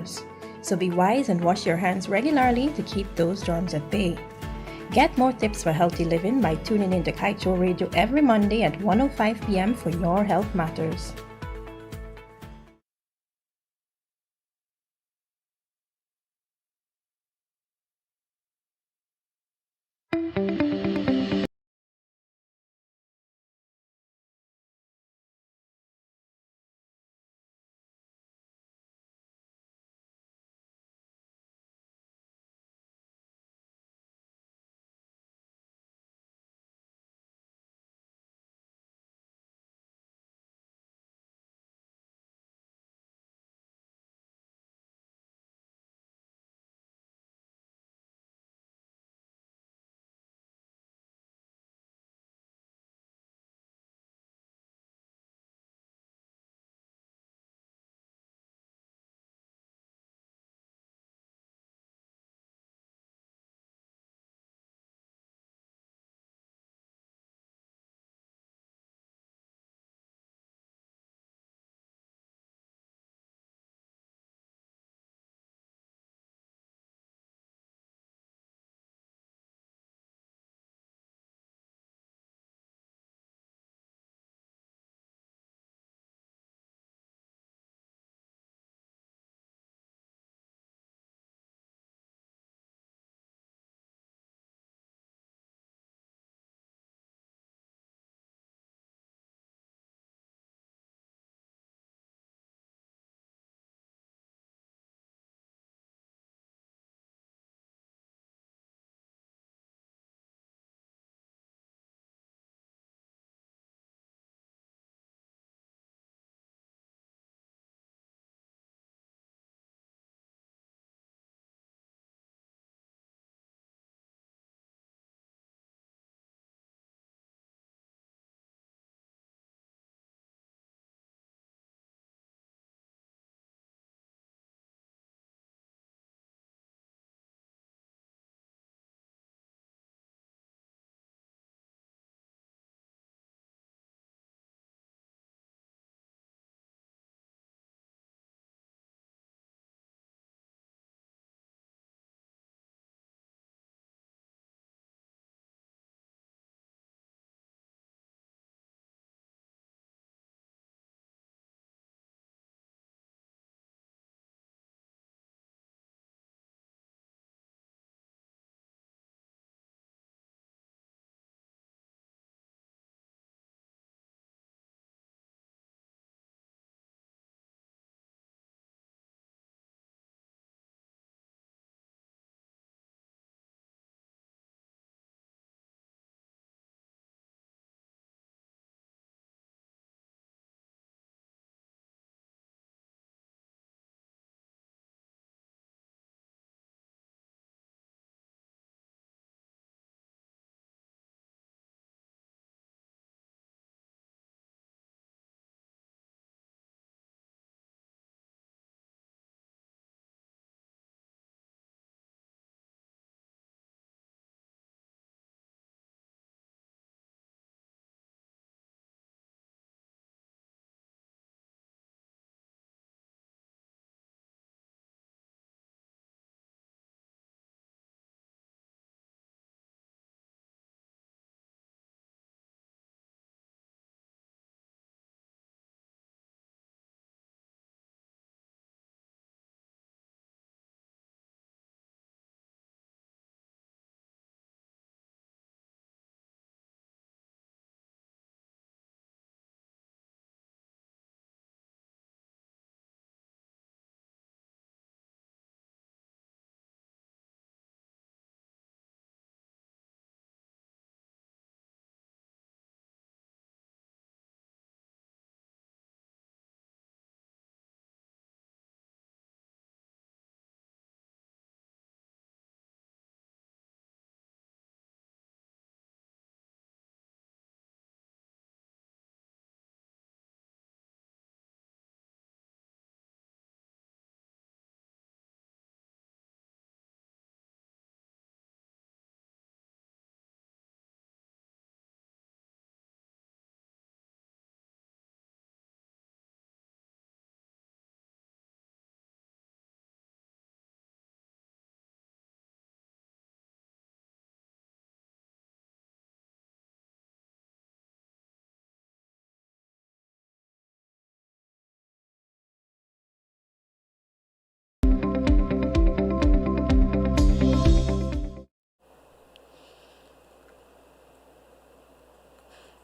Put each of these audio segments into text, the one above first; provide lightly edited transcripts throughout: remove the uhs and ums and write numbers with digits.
matters. So be wise and wash your hands regularly to keep those germs at bay. Get more tips for healthy living by tuning into Kaieteur Radio every Monday at 1:05 p.m. for your health matters.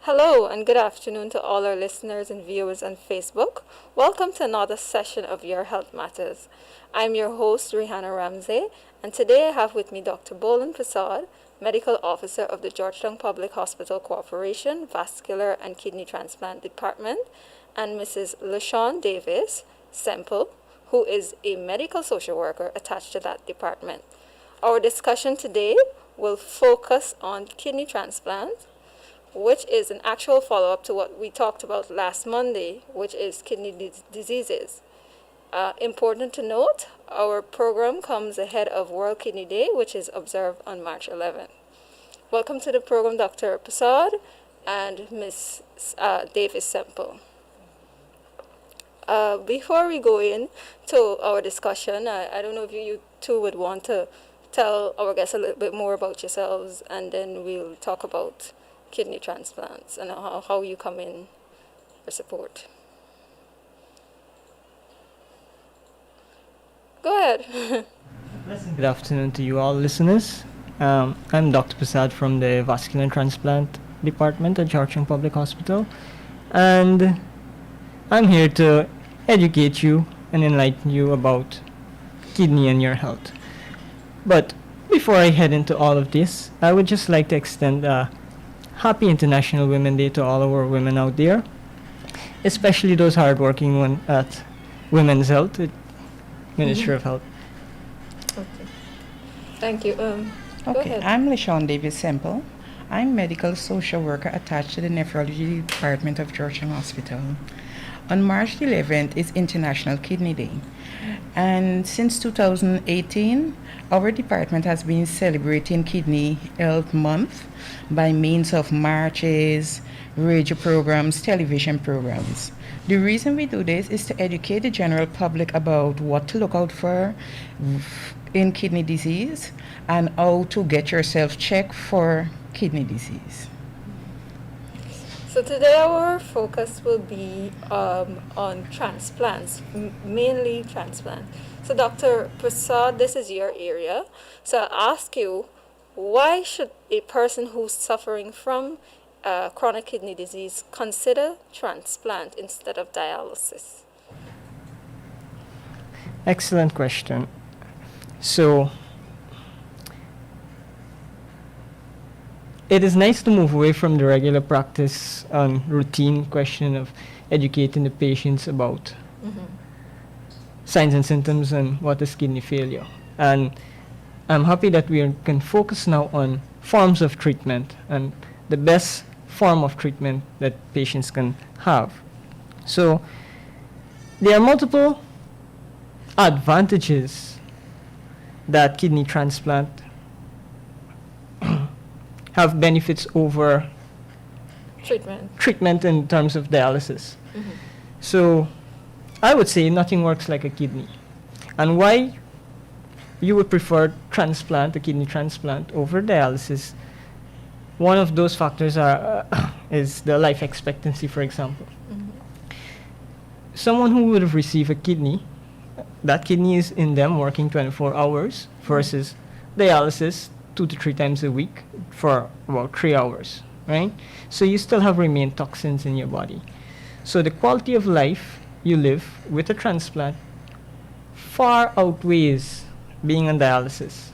Hello and good afternoon to all our listeners and viewers on Facebook. Welcome to another session of Your Health Matters. I'm your host, Rihanna Ramsey, and today I have with me Dr. Bolan Prasad, Medical Officer of the Georgetown Public Hospital Corporation, Vascular and Kidney Transplant Department, and Mrs. LaShawn Davis Semple, who is a medical social worker attached to that department. Our discussion today will focus on kidney transplant, which is an actual follow-up to what we talked about last Monday, which is kidney diseases. Important to note, our program comes ahead of World Kidney Day, which is observed on March 11th. Welcome to the program, Dr. Prasad and Ms. Davis Semple. Before we go into our discussion, I don't know if you two would want to tell our guests a little bit more about yourselves, and then we'll talk about kidney transplants and how you come in for support. Go ahead. Good afternoon to you all listeners. I'm Dr. Prasad from the Vascular and Transplant Department at Georgetown Public Hospital, and I'm here to educate you and enlighten you about kidney and your health. But before I head into all of this, I would just like to extend a Happy International Women's Day to all our women out there, especially those hardworking ones at Women's Health, Ministry of Health. Okay. Thank you. Go Okay, ahead. I'm LaShawn Davis Semple. I'm medical social worker attached to the nephrology department of Georgetown Hospital. On March 11th is International Kidney Day. And since 2018, our department has been celebrating Kidney Health Month by means of marches, radio programs, television programs. The reason we do this is to educate the general public about what to look out for in kidney disease and how to get yourself checked for kidney disease. So today our focus will be on transplants, mainly transplant. So Dr. Prasad, this is your area. So I'll ask you, why should a person who's suffering from chronic kidney disease consider transplant instead of dialysis? Excellent question. So, it is nice to move away from the regular practice and routine question of educating the patients about signs and symptoms and what is kidney failure. And I'm happy that we can focus now on forms of treatment and the best form of treatment that patients can have. So there are multiple advantages that kidney transplant have benefits over treatment in terms of dialysis. So I would say nothing works like a kidney. And why you would prefer transplant, a kidney transplant, over dialysis, one of those factors is the life expectancy, for example. Someone who would have received a kidney, that kidney is in them working 24 hours versus dialysis 2 to 3 times a week for about 3 hours, right? So you still have remain toxins in your body. So the quality of life you live with a transplant far outweighs being on dialysis.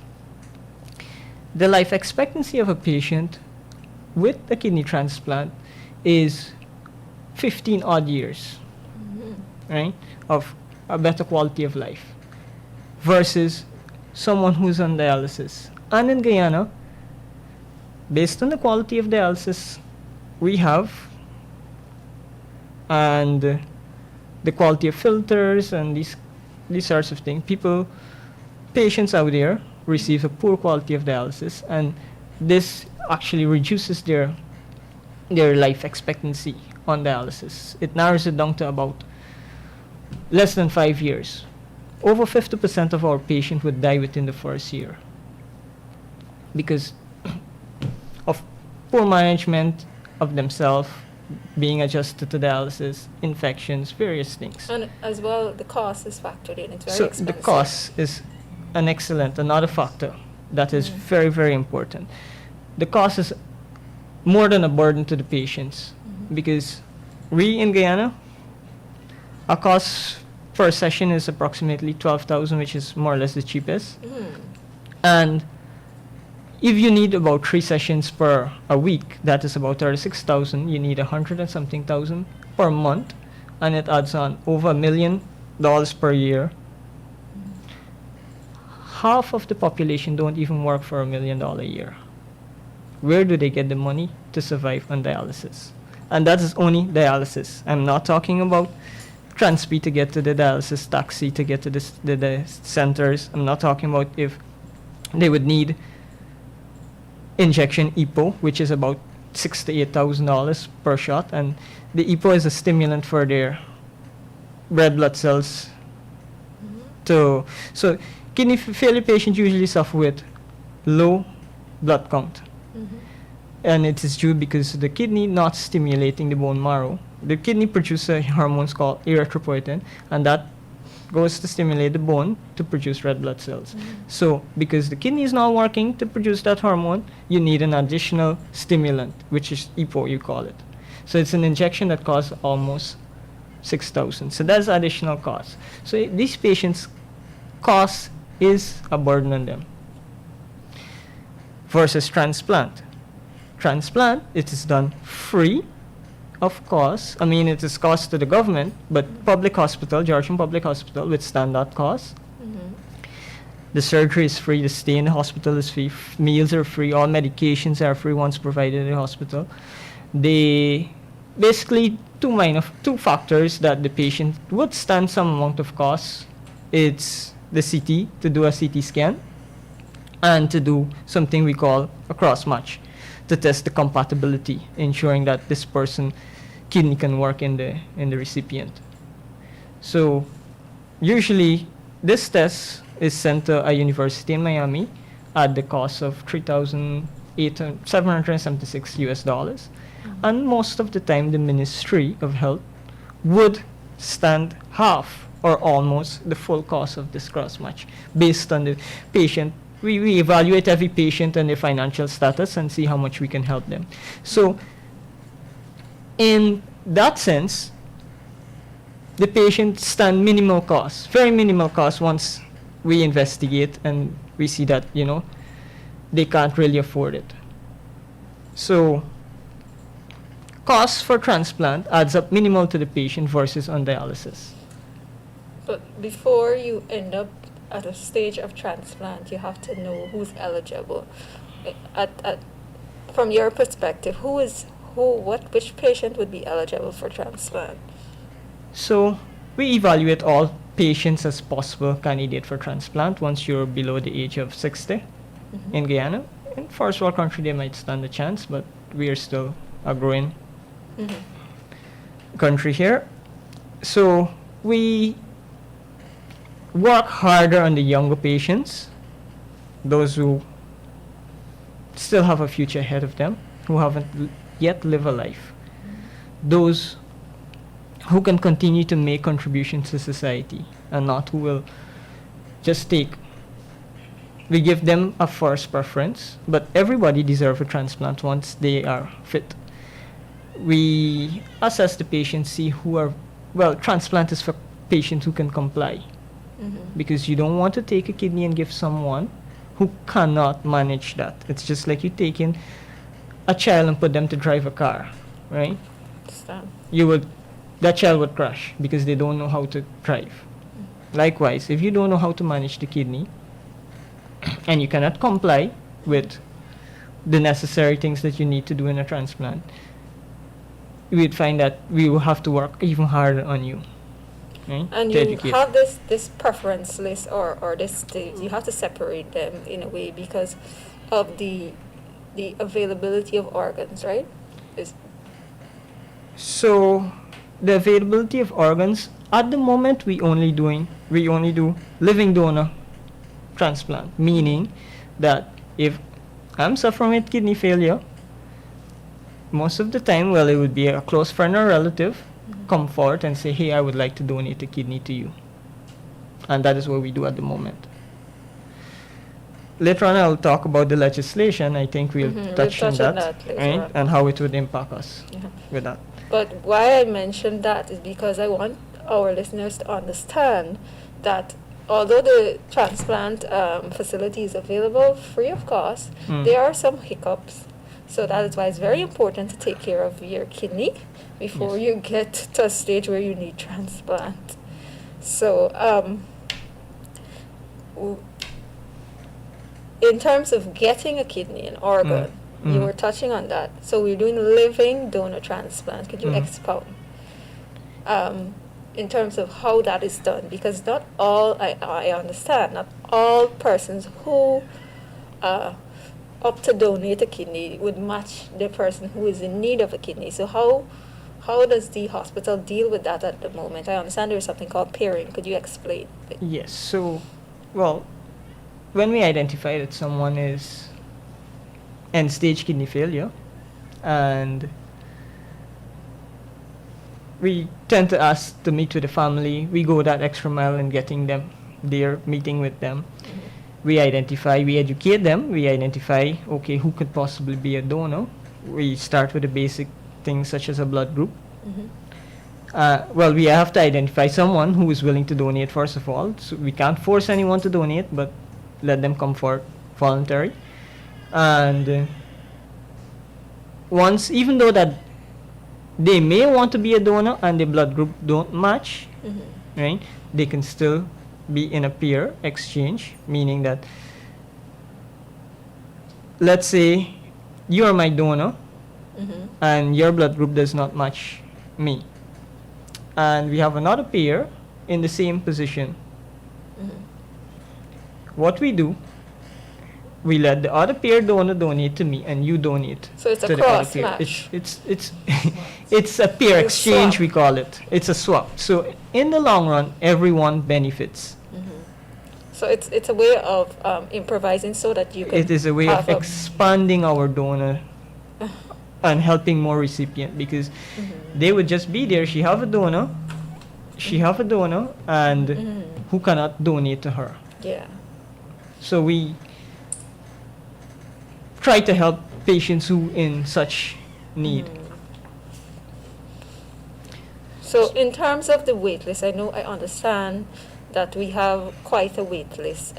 The life expectancy of a patient with a kidney transplant is 15 odd years, right, of a better quality of life versus someone who's on dialysis. And in Guyana, based on the quality of dialysis we have and the quality of filters and these sorts of things, patients out there receive a poor quality of dialysis, and this actually reduces their life expectancy on dialysis. It narrows it down to about less than 5 years. Over 50% of our patients would die within the first year because of poor management of themselves, being adjusted to dialysis, infections, various things. And as well, the cost is factored in. It's very So expensive. the cost is another factor that is very, very important. The cost is more than a burden to the patients, because we in Guyana, our cost per session is approximately 12,000, which is more or less the cheapest. And if you need about 3 sessions per a week, that is about 36,000. You need 100 and something thousand per month, and it adds on over $1 million per year. Half of the population don't even work for $1 million a year. Where do they get the money to survive on dialysis? And that is only dialysis. I'm not talking about Transplant to get to the dialysis, taxi to get to the centers. I'm not talking about if they would need injection EPO, which is about $6,000 to $8,000 per shot, and the EPO is a stimulant for their red blood cells. So kidney failure patients usually suffer with low blood count, and it is due because the kidney not stimulating the bone marrow. The kidney produces hormones called erythropoietin, and that goes to stimulate the bone to produce red blood cells. So because the kidney is not working to produce that hormone, you need an additional stimulant, which is EPO, you call it. So it's an injection that costs almost $6,000. So that's additional cost. So these patients' cost is a burden on them. Versus transplant. Transplant, it is done free of course. I mean, it is cost to the government, but public hospital, Georgian Public Hospital, withstand that cost. The surgery is free, the stay in the hospital is free, meals are free, all medications are free once provided in the hospital. They basically two factors that the patient would stand some amount of cost. It's the CT, to do a CT scan, and to do something we call a cross-match, to test the compatibility, ensuring that this person kidney can work in the recipient. So usually this test is sent to a university in Miami at the cost of $3,776 and most of the time the Ministry of Health would stand half or almost the full cost of this cross-match based on the patient. We evaluate every patient and their financial status and see how much we can help them. So in that sense, the patient stand minimal cost, very minimal cost once we investigate and we see that, they can't really afford it. So cost for transplant adds up minimal to the patient versus on dialysis. But before you end up at a stage of transplant, you have to know who's eligible. From your perspective, which patient would be eligible for transplant? So we evaluate all patients as possible candidate for transplant once you're below the age of 60 in Guyana. In first world country, they might stand a chance, but we are still a growing country here. So we work harder on the younger patients, those who still have a future ahead of them, who haven't yet lived a life, those who can continue to make contributions to society and not who will just take. We give them a first preference, but everybody deserves a transplant once they are fit. We assess the patients, see transplant is for patients who can comply. Because you don't want to take a kidney and give someone who cannot manage that. It's just like you taking a child and put them to drive a car, right? That child would crash because they don't know how to drive. Likewise, if you don't know how to manage the kidney and you cannot comply with the necessary things that you need to do in a transplant, we'd find that we will have to work even harder on you. Right? And you have this preference list or this you have to separate them in a way because of the availability of organs, right? So the availability of organs at the moment we only do living donor transplant, meaning that if I'm suffering with kidney failure, most of the time, it would be a close friend or relative come forward and say, hey, I would like to donate a kidney to you. And that is what we do at the moment. later on I'll talk about the legislation. I think we'll touch on that, later right? on. And how it would impact us Yeah. with that. But why I mentioned that is because I want our listeners to understand that although the transplant facility is available free of cost, there are some hiccups. So that is why it's very important to take care of your kidney before you get to a stage where you need transplant. So in terms of getting a kidney, an organ, you were touching on that. So we're doing living donor transplant. Could you expound in terms of how that is done? Because not all, I understand, not all persons who opt to donate a kidney would match the person who is in need of a kidney. So how does the hospital deal with that at the moment? I understand there's something called pairing. Could you explain? Yes. So, well, when we identify that someone is end-stage kidney failure, and we tend to ask to meet with the family, we go that extra mile in getting them there, meeting with them. We identify, we educate them, we identify, okay, who could possibly be a donor. We start with the basic things such as a blood group. Well, we have to identify someone who is willing to donate first of all. So we can't force anyone to donate, but let them come for voluntary. And once, even though that they may want to be a donor and the blood group don't match, right, they can still be in a peer exchange, meaning that, let's say you are my donor and your blood group does not match me, and we have another peer in the same position. What we do, we let the other peer donor donate to me, and you donate. So it's a to the other cross peer. match. It's it's a peer exchange, swap. we call it. It's a swap. So in the long run, everyone benefits. So it's a way of improvising so that you can. It is a way of have a- expanding our donor and helping more recipient, because they would just be there. She have a donor, and who cannot donate to her. Yeah. So we try to help patients who in such need. So in terms of the wait list, I understand that we have quite a wait list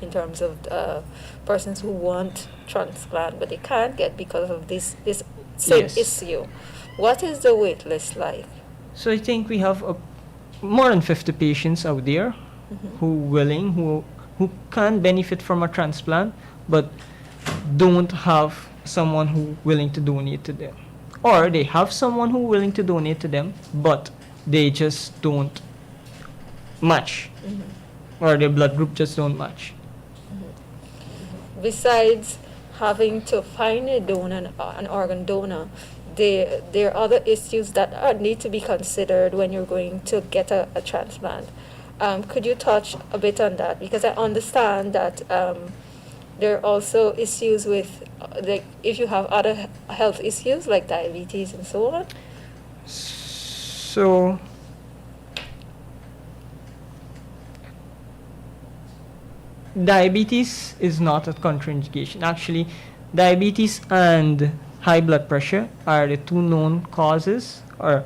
in terms of persons who want transplant, but they can't get because of this same Yes. issue. What is the wait list like? So I think we have more than 50 patients out there who can benefit from a transplant, but don't have someone who willing to donate to them, or they have someone who willing to donate to them, but they just don't match, or their blood group just don't match. Besides having to find a donor, an organ donor, there are other issues that need to be considered when you're going to get a transplant. Could you touch a bit on that? Because I understand that there are also issues with, like, if you have other health issues like diabetes and so on. So diabetes is not a contraindication. Actually, diabetes and high blood pressure are the two known causes or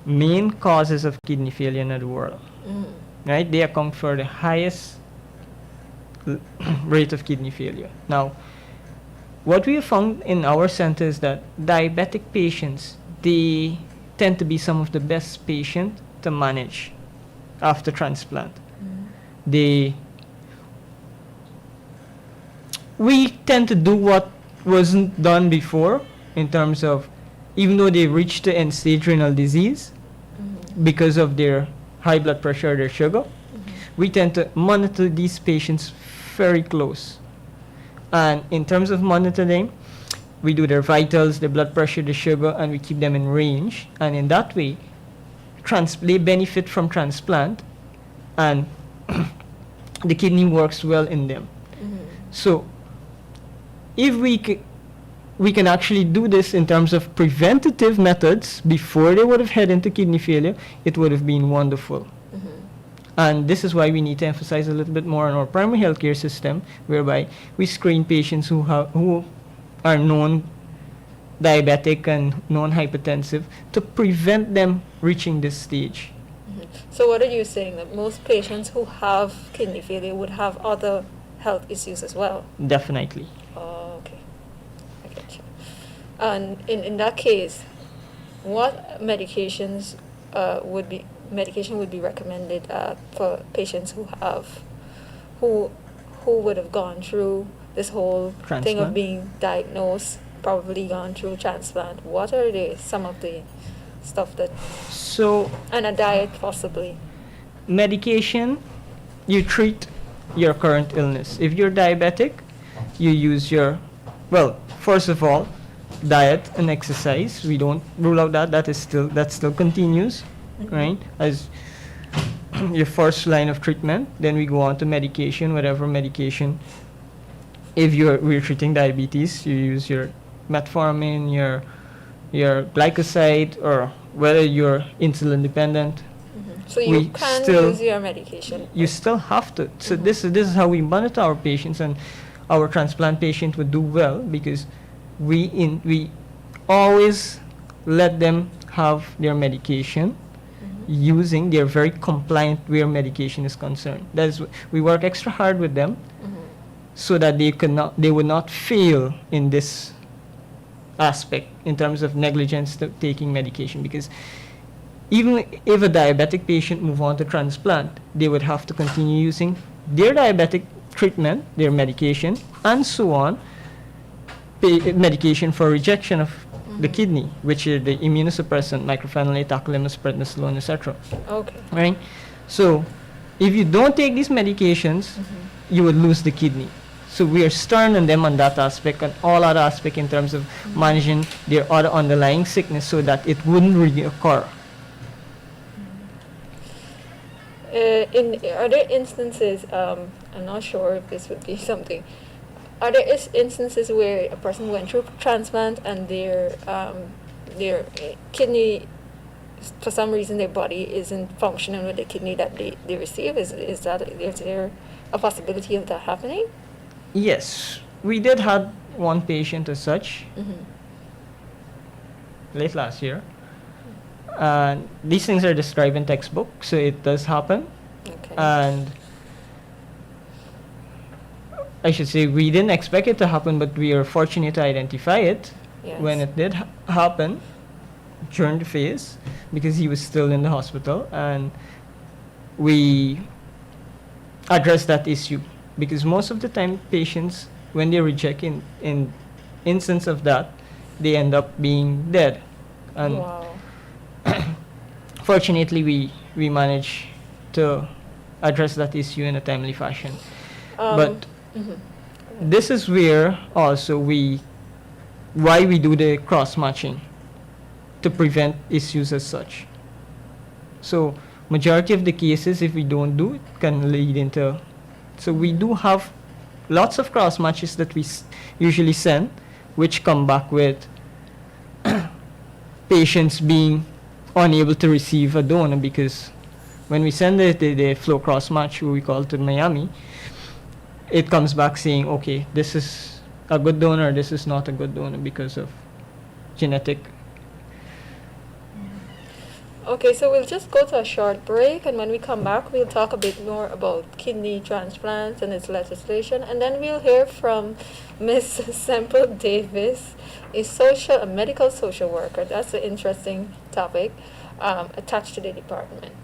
main causes of kidney failure in the world. Right? They account for the highest rate of kidney failure. Now, what we have found in our center is that diabetic patients, they tend to be some of the best patients to manage after transplant. We tend to do what wasn't done before in terms of, even though they reached the end-stage renal disease because of their high blood pressure or their sugar, we tend to monitor these patients very close. And in terms of monitoring, we do their vitals, their blood pressure, the sugar, and we keep them in range. And in that way, they benefit from transplant, and the kidney works well in them. So if we can actually do this in terms of preventative methods before they would have head into kidney failure, it would have been wonderful. And this is why we need to emphasize a little bit more on our primary healthcare system, whereby we screen patients who are known diabetic and non-hypertensive to prevent them reaching this stage. So what are you saying, that most patients who have kidney failure would have other health issues as well? Definitely. Oh, okay. I get you. And in that case, what medication would be recommended for patients who would have gone through this whole thing of Transplant? being diagnosed, probably gone through transplant? What are some of the stuff that, So and a diet possibly? medication, you treat your current illness. If you're diabetic, you use well, first of all, diet and exercise. We don't rule out that still continues, right? As your first line of treatment. Then we go on to medication, whatever medication. If we're treating diabetes, you use your metformin, your glycoside, or whether you're insulin dependent. So you We can still- use your medication. You still have to. So this is how we monitor our patients, and our transplant patient would do well because we always let them have their medication using. They're very compliant where medication is concerned. We work extra hard with them so that they would not fail in this aspect in terms of negligence to taking medication, because even if a diabetic patient move on to transplant, they would have to continue using their diabetic treatment, their medication, and so on, medication for rejection of the kidney, which are the immunosuppressant, mycophenolate, tacrolimus, prednisolone, etc. Okay. Right? So, if you don't take these medications, you would lose the kidney. So we are stern on them on that aspect and all other aspect in terms of managing their other underlying sickness so that it wouldn't really occur. Are there instances, I'm not sure if this would be something, are there instances where a person went through transplant and their kidney, for some reason their body isn't functioning with the kidney that they receive? Is there a possibility of that happening? Yes, we did have one patient as such late last year. These things are described in textbook, so it does happen. Okay. And I should say we didn't expect it to happen, but we are fortunate to identify it Yes. when it did happen during the phase, because he was still in the hospital, and we addressed that issue. Because most of the time patients, when they reject in instance of that, they end up being dead. And Wow. fortunately we managed to address that issue in a timely fashion. But this is where also why we do the cross matching, to prevent issues as such. So majority of the cases, if we don't do it, can lead into. So we do have lots of cross matches that we usually send, which come back with patients being unable to receive a donor, because when we send the flow cross match, who we call to Miami, it comes back saying, okay, this is a good donor, this is not a good donor because of genetic. Okay, so we'll just go to a short break, and when we come back, we'll talk a bit more about kidney transplants and its legislation, and then we'll hear from Miss Semple Davis, a medical social worker. That's an interesting topic attached to the department.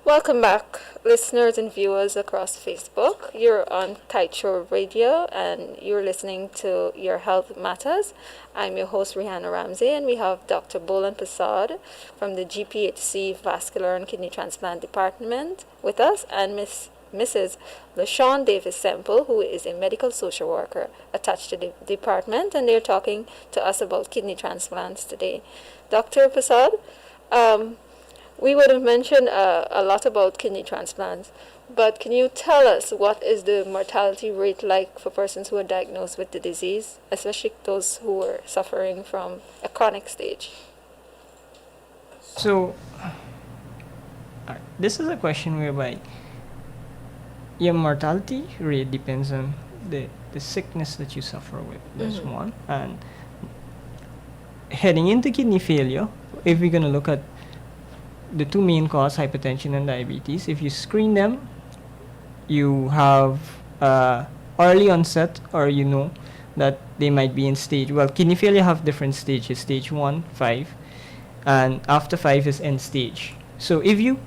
Welcome back, listeners and viewers across Facebook. You're on Kaieteur Radio and you're listening to Your Health Matters. I'm your host, Rihanna Ramsey, and we have Dr. Bolan Prasad from the GPHC Vascular and Kidney Transplant Department with us, and Mrs. LaShawn Davis Semple, who is a medical social worker attached to the department, and they're talking to us about kidney transplants today. Dr. Prasad, we would have mentioned a lot about kidney transplants, but can you tell us what is the mortality rate like for persons who are diagnosed with the disease, especially those who are suffering from a chronic stage? So, this is a question whereby your mortality rate depends on the sickness that you suffer with. That's one. And heading into kidney failure, if we're going to look at the two main causes, hypertension and diabetes, if you screen them, you have early onset, or you know that they might be in stage. Well, kidney failure have different stages, stage 1, 5, and after 5 is end stage. So if you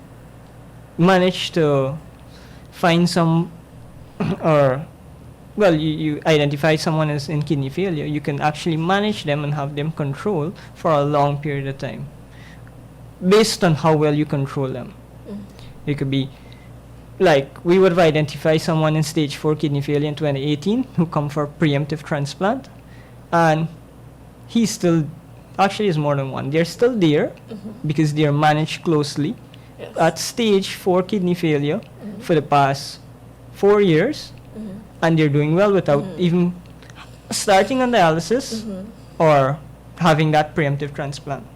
manage to find some, or well, you identify someone as in kidney failure, you can actually manage them and have them controlled for a long period of time based on how well you control them. It could be like we would have identified someone in stage 4 kidney failure in 2018 who come for preemptive transplant, and he's still, actually is more than one, they're still there because they're managed closely at stage 4 kidney failure for the past 4 years, and they're doing well without even starting on dialysis or having that preemptive transplant.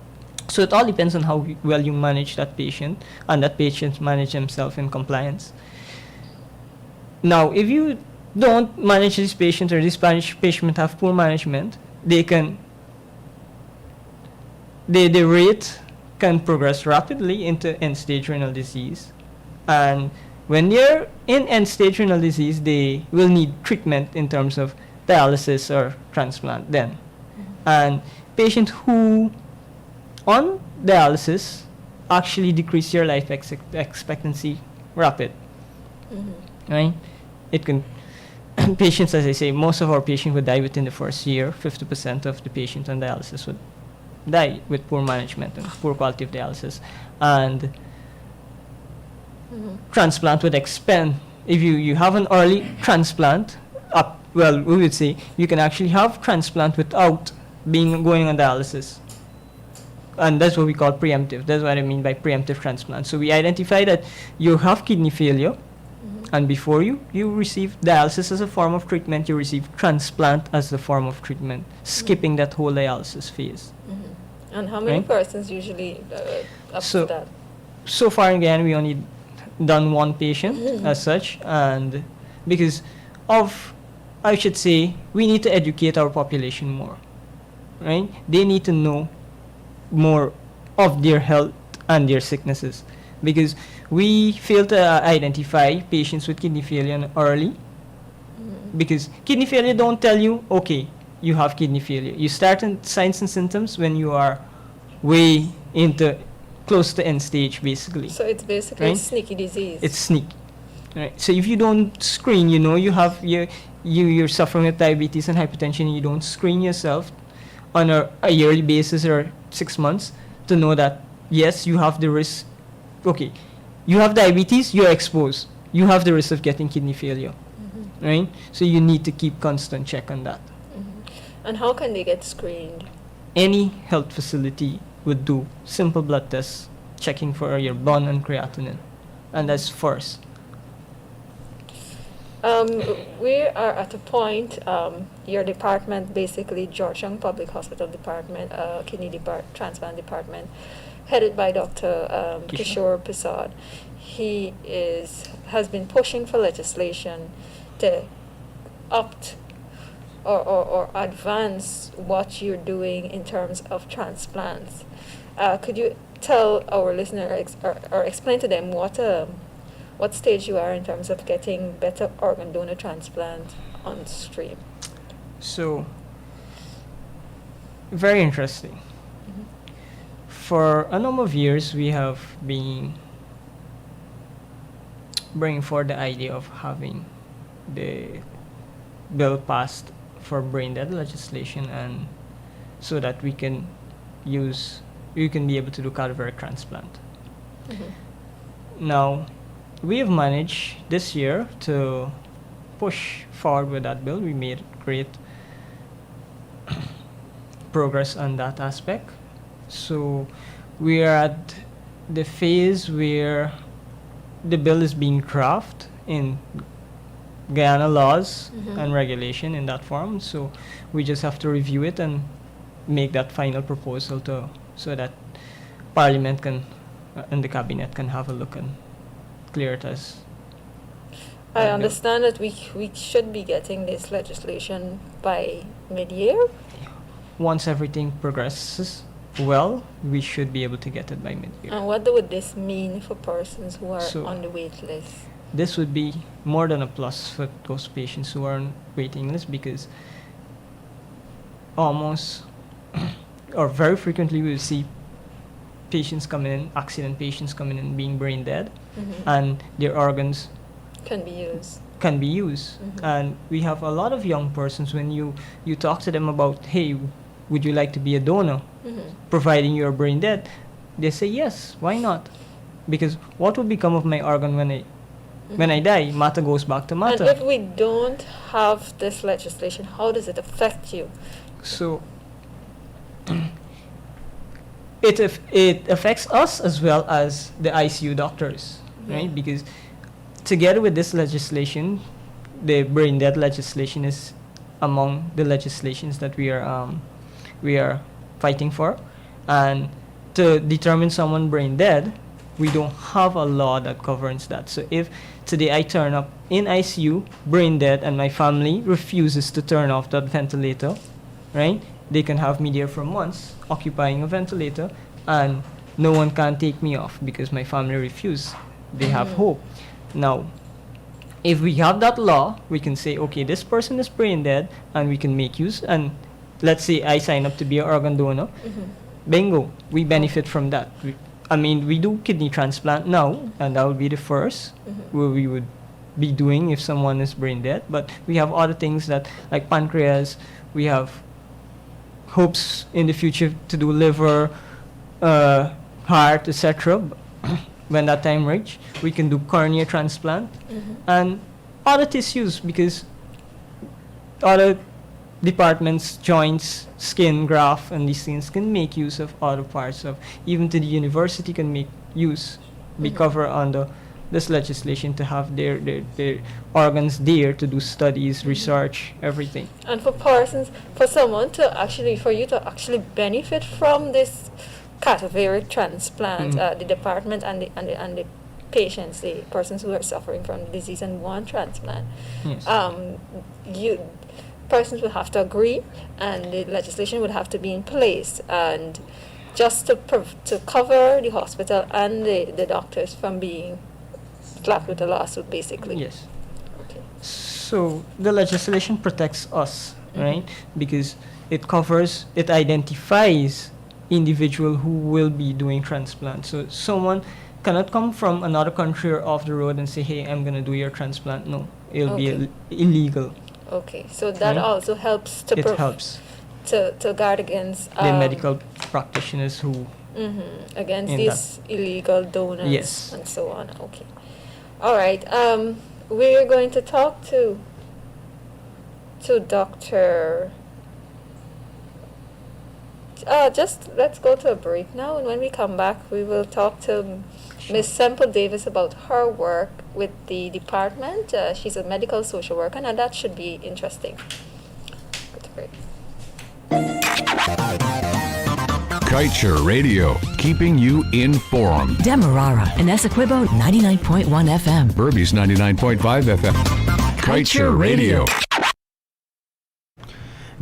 So it all depends on how well you manage that patient, and that patient manage themselves in compliance. Now, if you don't manage this patient, or this patient have poor management, the rate can progress rapidly into end-stage renal disease. And when they're in end-stage renal disease, they will need treatment in terms of dialysis or transplant then. And patients who on dialysis actually decrease your life expectancy rapid. Right? It can patients, as I say, most of our patients would die within the first year. 50% of the patients on dialysis would die with poor management and poor quality of dialysis. And transplant would expand. If you have an early transplant, we would say you can actually have transplant without going on dialysis. And that's what we call preemptive. That's what I mean by preemptive transplant. So we identify that you have kidney failure, and before you receive dialysis as a form of treatment, you receive transplant as a form of treatment, skipping that whole dialysis phase. And how many persons usually up to that? So far, again, we only done one patient as such, and because of, I should say, we need to educate our population more, right? They need to know more of their health and their sicknesses, because we fail to identify patients with kidney failure early, because kidney failure don't tell you, okay, you have kidney failure. You start in signs and symptoms when you are way into close to end stage, basically. So it's basically a sneaky disease. It's sneaky, right? So if you don't screen, you have you're suffering with diabetes and hypertension, and you don't screen yourself on a yearly basis or 6 months to know that yes, you have the risk. Okay, you have diabetes, you're exposed. You have the risk of getting kidney failure, right? So you need to keep constant check on that. And how can they get screened? Any health facility would do simple blood tests, checking for your bone and creatinine, and that's first. We are at a point, your department, basically Georgetown Public Hospital Department, Kidney Transplant Department, headed by Dr. Kaieteur Prasad. He has been pushing for legislation to opt or advance what you're doing in terms of transplants. Could you tell our listeners or explain to them what stage you are in terms of getting better organ donor transplant on stream? So, very interesting. For a number of years, we have been bringing forward the idea of having the bill passed for brain dead legislation, and so that we can be able to do cadaveric transplant. Now, we have managed this year to push forward with that bill. We made great progress on that aspect. So we are at the phase where the bill is being drafted in Guyana laws and regulation in that form. So we just have to review it and make that final proposal so that Parliament can and the Cabinet can have a look and clear it as. I understand that we should be getting this legislation by mid-year. Once everything progresses well, we should be able to get it by mid-year. And what would this mean for persons who are on the wait list? This would be more than a plus for those patients who are on waiting list, because almost or very frequently we see patients coming in, accident patients coming in being brain dead, and their organs can be used. And we have a lot of young persons, when you talk to them about, hey, would you like to be a donor, providing you're brain dead, they say yes, why not? Because what will become of my organ when I die? Matter goes back to matter. And if we don't have this legislation, how does it affect you? So it affects us as well as the ICU doctors, right? Because together with this legislation, the brain dead legislation is among the legislations that we are fighting for. And to determine someone brain dead, we don't have a law that governs that. So if today I turn up in ICU, brain dead, and my family refuses to turn off that ventilator, right? They can have me there for months occupying a ventilator, and no one can take me off because my family refused. They have hope. Now, if we have that law, we can say, okay, this person is brain dead, and we can make use. And let's say I sign up to be an organ donor. Bingo, we benefit from that. We do kidney transplant now, and that would be the first where we would be doing if someone is brain dead. But we have other things that, like pancreas, we have hopes in the future to do liver, heart, etc. When that time reach, we can do cornea transplant and other tissues, because other departments, joints, skin, graft, and these things can make use of other parts of, even to the university can make use, be covered under this legislation to have their organs there to do studies, research, everything. And for persons, for you to actually benefit from this cadaveric transplant, the department and the patients, the persons who are suffering from the disease and want transplant, persons would have to agree, and the legislation would have to be in place, and just to cover the hospital and the doctors from being slapped with a lawsuit, basically. Yes. Okay. So the legislation protects us, right? Because it identifies individual who will be doing transplant. So someone cannot come from another country or off the road and say, hey, I'm going to do your transplant. No, it'll be illegal. Okay, so that also helps to guard against the medical practitioners who against these illegal donors and so on. Okay, all right. We're going to talk to Dr. Just let's go to a break now, and when we come back, we will talk to Ms. Semple Davis about her work with the department. She's a medical social worker, and that should be interesting. Go to break. Kaieteur Radio, keeping you informed. Demerara and Essequibo 99.1 FM. Berbice 99.5 FM. Kaieteur Radio.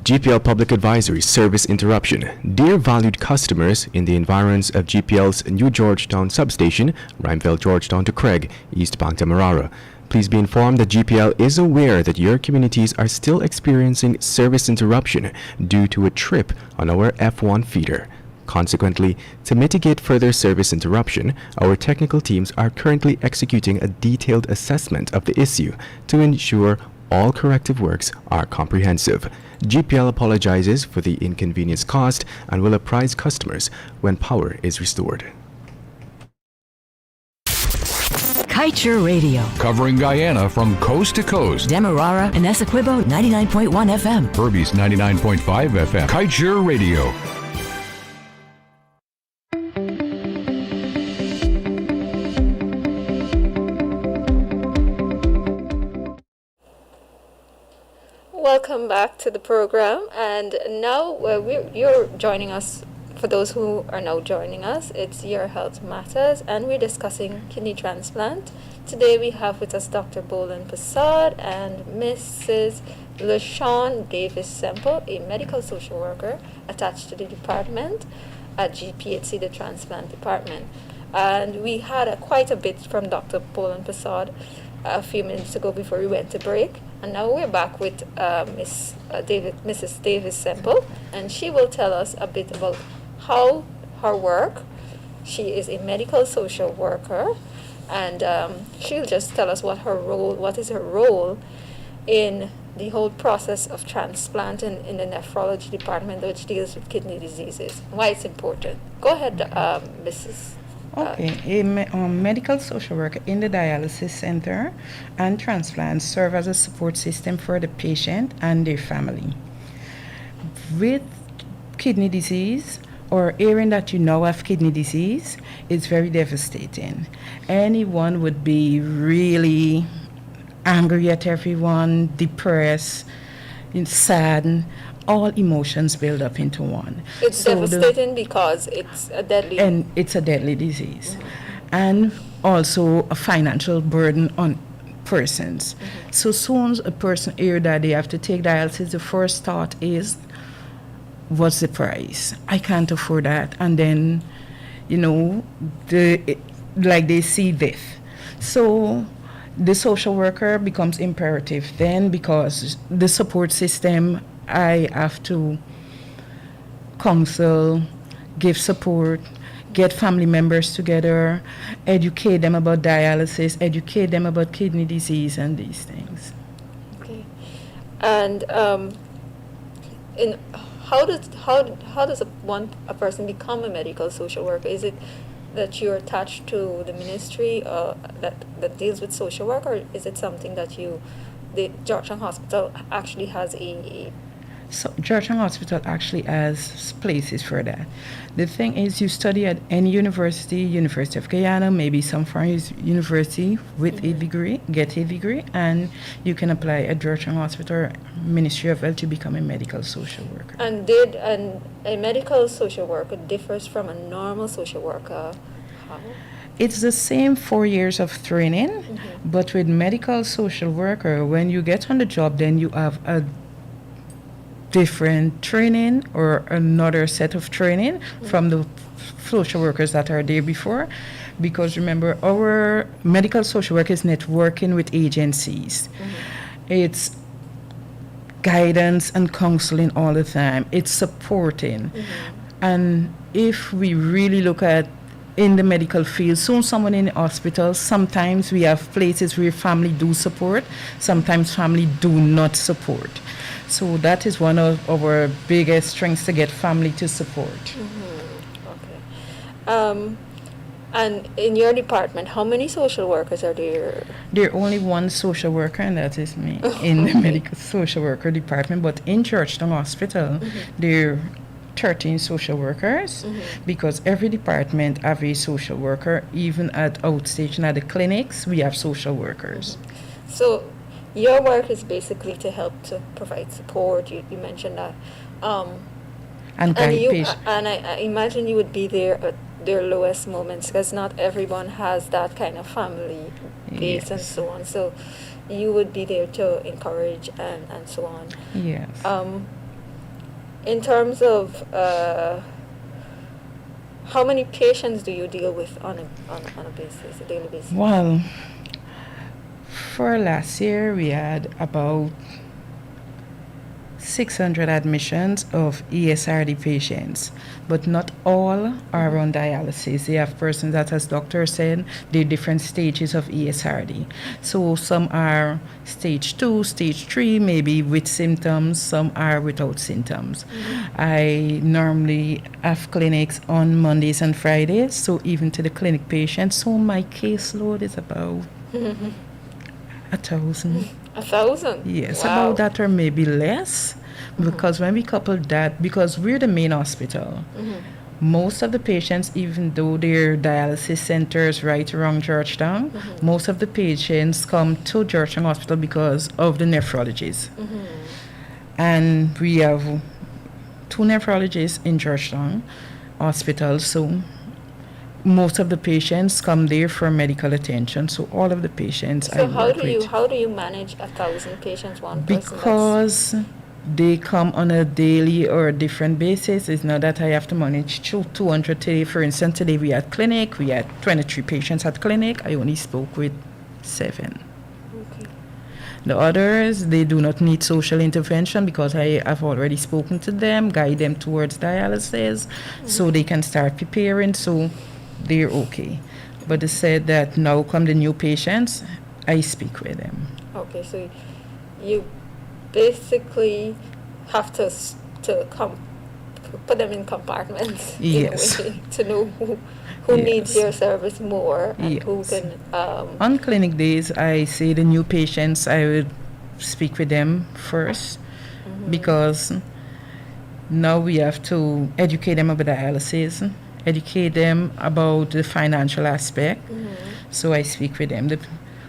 GPL Public Advisory Service Interruption. Dear valued customers, in the environs of GPL's New Georgetown substation, Rhymeville Georgetown to Craig, eastbound Demerara, please be informed that GPL is aware that your communities are still experiencing service interruption due to a trip on our F1 feeder. Consequently, to mitigate further service interruption, our technical teams are currently executing a detailed assessment of the issue to ensure all corrective works are comprehensive. GPL apologizes for the inconvenience caused and will apprise customers when power is restored. Kaieteur Radio. Covering Guyana from coast to coast. Demerara and Essequibo 99.1 FM. Purvis 99.5 FM. Kaieteur Radio. Welcome back to the program, and now you're joining us. For those who are now joining us, it's Your Health Matters, and we're discussing kidney transplant. Today we have with us Dr. Bolan Prasad and Mrs. LaShawn Davis Semple, a medical social worker attached to the department at GPHC, the Transplant Department. And we had quite a bit from Dr. Bolan Prasad a few minutes ago before we went to break. And now we're back with Mrs. Davis Semple, and she will tell us a bit about how her work. She is a medical social worker, and she'll just tell us what is her role in the whole process of transplant in the nephrology department, which deals with kidney diseases, why it's important. Go ahead, Mrs. Okay, a medical social worker in the dialysis center and transplants serve as a support system for the patient and their family. With kidney disease, or hearing that you now have kidney disease, it's very devastating. Anyone would be really angry at everyone, depressed, sad. All emotions build up into one. It's devastating because it's a deadly... And it's a deadly disease. And also a financial burden on persons. So soon as a person hears that they have to take dialysis, the first thought is, what's the price? I can't afford that. And then, they see death. So the social worker becomes imperative then, because the support system, I have to counsel, give support, get family members together, educate them about dialysis, educate them about kidney disease and these things. Okay. And how does a person become a medical social worker? Is it that you're attached to the ministry that deals with social work, or is it something that the Georgetown Hospital actually has So Georgetown Hospital actually has places for that. The thing is, you study at any university, University of Guyana, maybe some foreign university with a degree, get a degree, and you can apply at Georgetown Hospital Ministry of Health to become a medical social worker. And a medical social worker differs from a normal social worker? How? It's the same 4 years of training, but with medical social worker, when you get on the job, then you have a different training or another set of training from the social workers that are there before, because remember, our medical social work is networking with agencies. It's guidance and counseling all the time. It's supporting. And if we really look at in the medical field, soon someone in the hospital, sometimes we have places where family do support, sometimes family do not support. So that is one of our biggest strengths, to get family to support. Okay. And in your department, how many social workers are there? There are only one social worker, and that is me in the medical social worker department. But in Georgetown Hospital, there are 13 social workers, because every department have a social worker. Even at outstation at the clinics, we have social workers. So your work is basically to help to provide support. You mentioned that. And guide and I imagine you would be there at their lowest moments, because not everyone has that kind of family base and so on. So you would be there to encourage and so on. Yes. In terms of how many patients do you deal with on a daily basis? Well, for last year we had about 600 admissions of ESRD patients, but not all are on dialysis. They have persons that, as doctor said, they're different stages of ESRD. So some are stage 2, stage 3, maybe with symptoms, some are without symptoms. I normally have clinics on Mondays and Fridays, so even to the clinic patients, so my caseload is about 1,000. 1,000? Yes, Wow. about that or maybe less. Because when we couple that, because we're the main hospital, most of the patients, even though they're dialysis centers right around Georgetown, most of the patients come to Georgetown Hospital because of the nephrologists. And we have 2 nephrologists in Georgetown Hospital, so most of the patients come there for medical attention. So all of the patients So I work with. how do you manage 1,000 patients, one person? Because they come on a daily or a different basis. It's not that I have to manage 200 today. For instance, today we had clinic. We had 23 patients at clinic. I only spoke with 7. Okay. The others, they do not need social intervention because I have already spoken to them, guide them towards dialysis, so they can start preparing, so they're okay. But they said that now come the new patients, I speak with them. Okay, so you basically have to put them in compartments Yes. in a way, to know who Yes. needs your service more and who Yes. can On clinic days, I say the new patients, I would speak with them first because now we have to educate them about dialysis, educate them about the financial aspect. So I speak with them.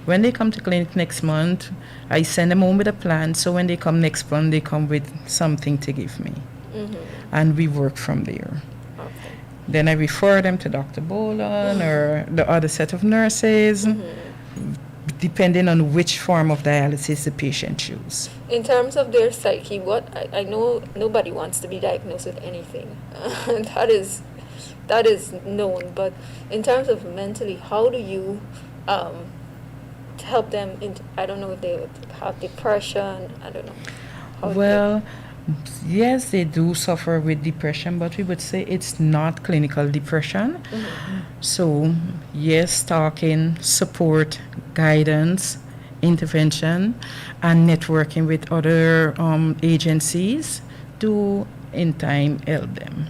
When they come to clinic next month, I send them home with a plan. So when they come next month, they come with something to give me. And we work from there. Okay. Then I refer them to Dr. Bolan or the other set of nurses, depending on which form of dialysis the patient chooses. In terms of their psyche, I know nobody wants to be diagnosed with anything. that is known. But in terms of mentally, how do you help them? I don't know if they would have depression. I don't know. Well, yes, they do suffer with depression, but we would say it's not clinical depression. So, yes, talking, support, guidance, intervention, and networking with other agencies do in time help them.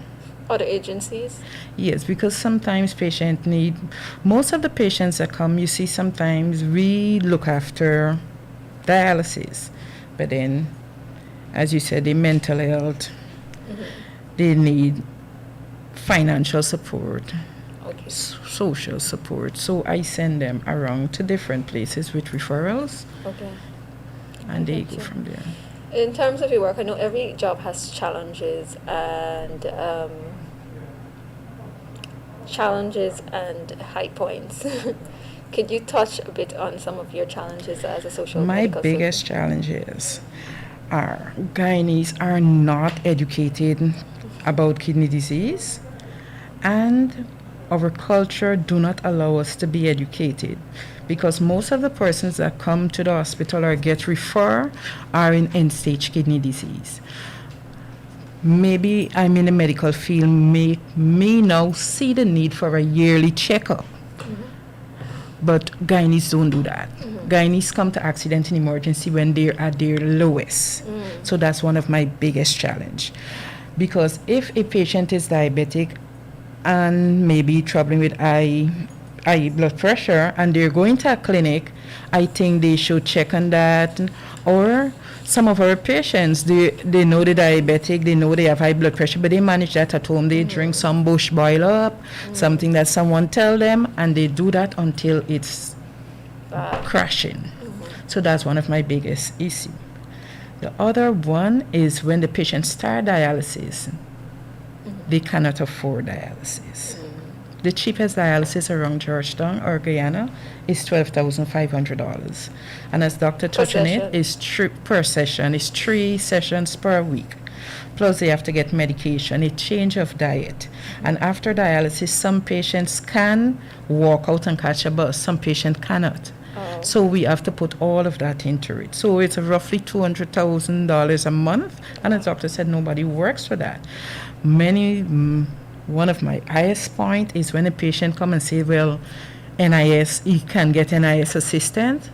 Other agencies? Yes, because sometimes patients need, most of the patients that come, you see, sometimes we look after dialysis, but then, as you said, the mental health, they need financial support, Okay. social support. So I send them around to different places with referrals, Okay. and they Gotcha. go from there. In terms of your work, I know every job has challenges and high points. Could you touch a bit on some of your challenges as a social My medical biggest challenges are gynaes are not educated about kidney disease, and our culture do not allow us to be educated, because most of the persons that come to the hospital or get referred are in end-stage kidney disease. Maybe I'm in the medical field, may now see the need for a yearly checkup. But gynaes don't do that. Gynaes come to accident and emergency when they're at their lowest. So that's one of my biggest challenge. Because if a patient is diabetic and maybe troubling with high blood pressure and they're going to a clinic, I think they should check on that. Or some of our patients, they know they're diabetic, they know they have high blood pressure, but they manage that at home. They drink some bush boil up, something that someone tell them, and they do that until it's crashing. So that's one of my biggest issues. The other one is when the patient start dialysis, they cannot afford dialysis. The cheapest dialysis around Georgetown or Guyana is $12,500. And as Dr. touched on it, is per session, is 3 sessions per week. Plus they have to get medication, a change of diet. And after dialysis, some patients can walk out and catch a bus, some patients cannot. So we have to put all of that into it. So it's roughly $200,000 a month, and the doctor said nobody works for that. One of my highest point is when a patient come and say, well, NIS, he can get NIS assistance.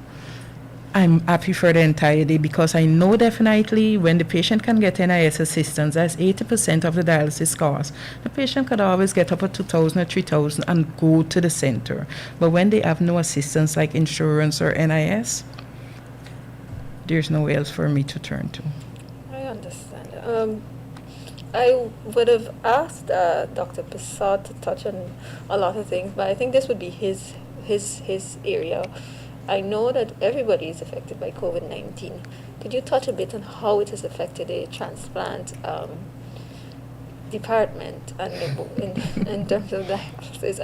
I'm happy for the entire day because I know definitely when the patient can get NIS assistance, that's 80% of the dialysis cost. The patient could always get up to 2,000 or 3,000 and go to the center. But when they have no assistance like insurance or NIS, there's nowhere else for me to turn to. I understand. I would have asked Dr. Prasad to touch on a lot of things, but I think this would be his area. I know that everybody is affected by COVID-19. Could you touch a bit on how it has affected the transplant department and in terms of dialysis?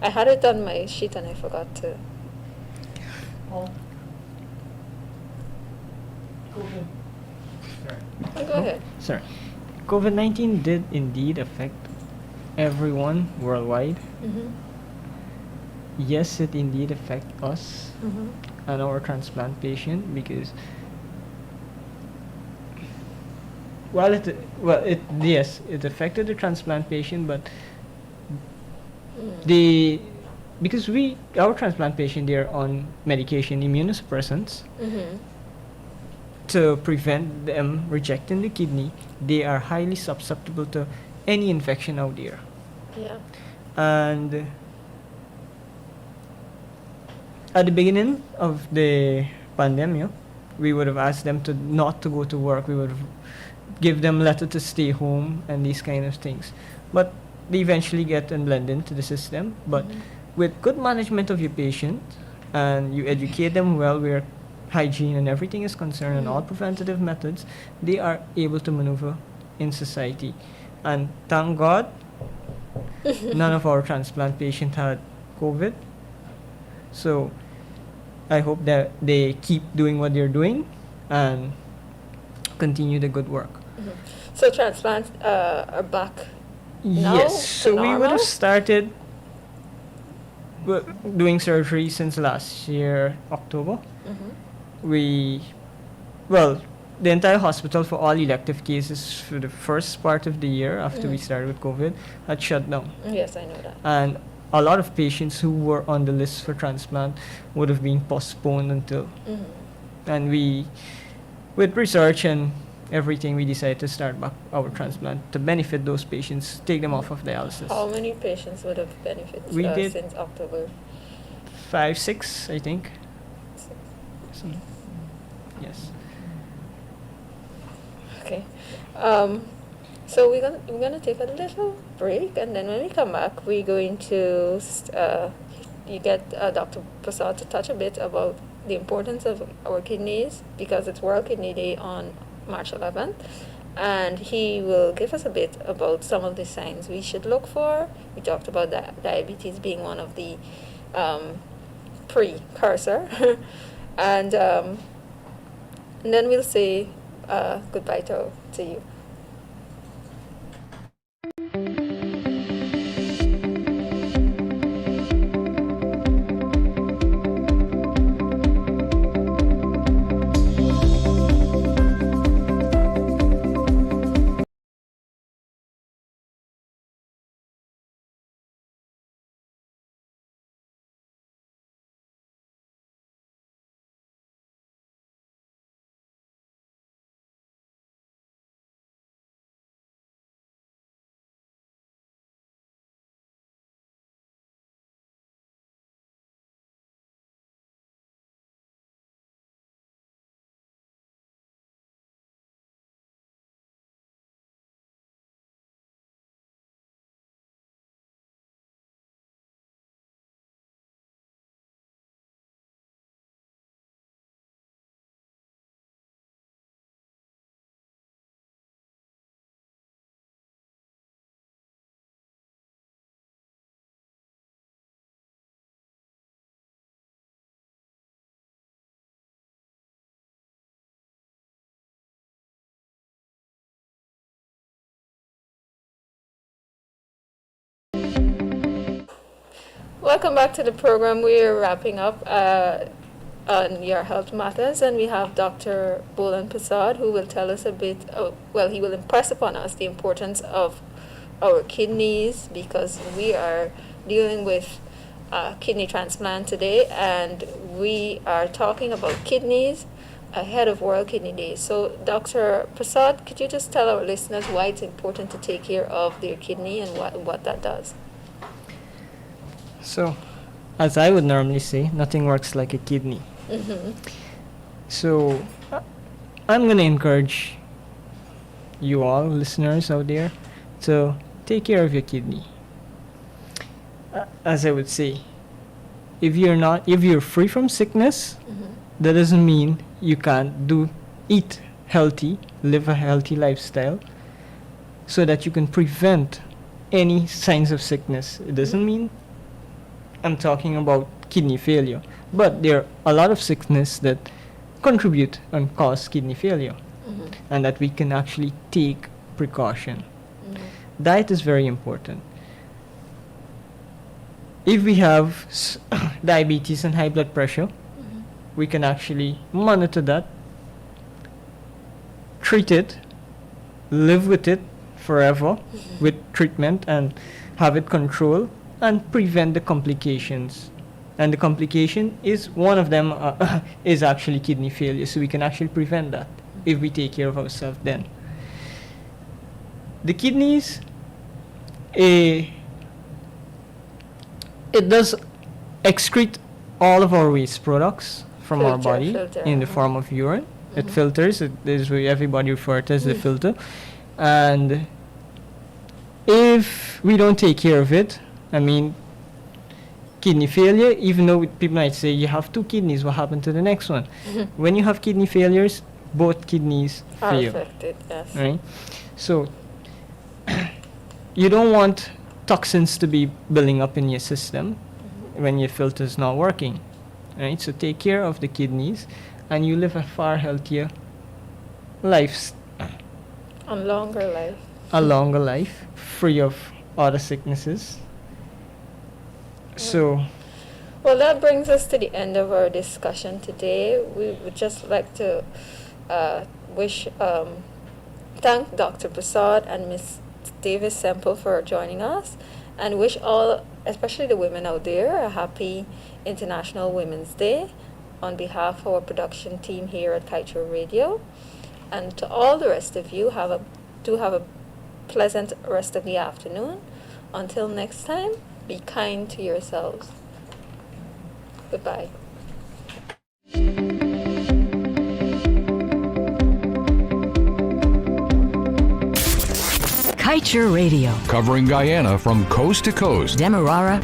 I had it on my sheet and I forgot to. Oh, go ahead. Sorry. COVID-19 did indeed affect everyone worldwide. Mm-hmm. Yes, it indeed affect us and our transplant patient because it affected the transplant patient, but because our transplant patient, they're on medication, immunosuppressants, to prevent them rejecting the kidney. They are highly susceptible to any infection out there. Yeah. And at the beginning of the pandemic, we would have asked them not to go to work. We would have give them letter to stay home and these kind of things. But they eventually get and blend into the system. But with good management of your patient and you educate them well where hygiene and everything is concerned and all preventative methods, they are able to maneuver in society. And thank God, none of our transplant patients had COVID. So I hope that they keep doing what they're doing and continue the good work. So transplants are back now? Yes, so we would normal? have started doing surgery since last year, October. The entire hospital for all elective cases for the first part of the year after we started with COVID had shut down. Yes, I know that. And a lot of patients who were on the list for transplant would have been postponed until. And with research and everything, we decided to start back our transplant to benefit those patients, take them off of dialysis. How many patients would have benefited We did since October? 5, 6, I think. 6. So, yes. Okay. So we're gonna take a little break, and then when we come back, we're going to you get Dr. Prasad to touch a bit about the importance of our kidneys because it's World Kidney Day on March 11th, and he will give us a bit about some of the signs we should look for. We talked about diabetes being one of the precursor, and then we'll say goodbye to you. Welcome back to the program. We're wrapping up. on Your Health Matters, and we have Dr. Bolan Prasad, who will tell us a bit, he will impress upon us the importance of our kidneys, because we are dealing with kidney transplant today, and we are talking about kidneys ahead of World Kidney Day. So, Dr. Prasad, could you just tell our listeners why it's important to take care of their kidney and what that does? So, as I would normally say, nothing works like a kidney. So, I'm going to encourage you all, listeners out there, to take care of your kidney. As I would say, if you're free from sickness, that doesn't mean you can't eat healthy, live a healthy lifestyle, so that you can prevent any signs of sickness. It doesn't mean I'm talking about kidney failure, but there are a lot of sickness that contribute and cause kidney failure, and that we can actually take precaution. Diet is very important. If we have diabetes and high blood pressure, we can actually monitor that, treat it, live with it forever with treatment, and have it controlled and prevent the complications. And the complication is one of them is actually kidney failure. So we can actually prevent that if we take care of ourselves then. The kidneys, it does excrete all of our waste products from our body in the form of urine. It filters. It is what everybody refers to as the filter. And if we don't take care of it, I mean, kidney failure, even though people might say you have two kidneys, what happened to the next one? When you have kidney failures, both kidneys fail. Are affected, yes. Right? So, you don't want toxins to be building up in your system when your filter is not working. Right? So take care of the kidneys, and you live a far healthier life. A longer life. A longer life, free of other sicknesses. So, well, that brings us to the end of our discussion today. We would just like to thank Dr. Prasad and Ms. Davis Semple for joining us, and wish all, especially the women out there, a happy International Women's Day on behalf of our production team here at Kaieteur Radio. And to all the rest of you, have a pleasant rest of the afternoon. Until next time, be kind to yourselves. Goodbye. Kaieteur Radio. Covering Guyana from coast to coast. Demerara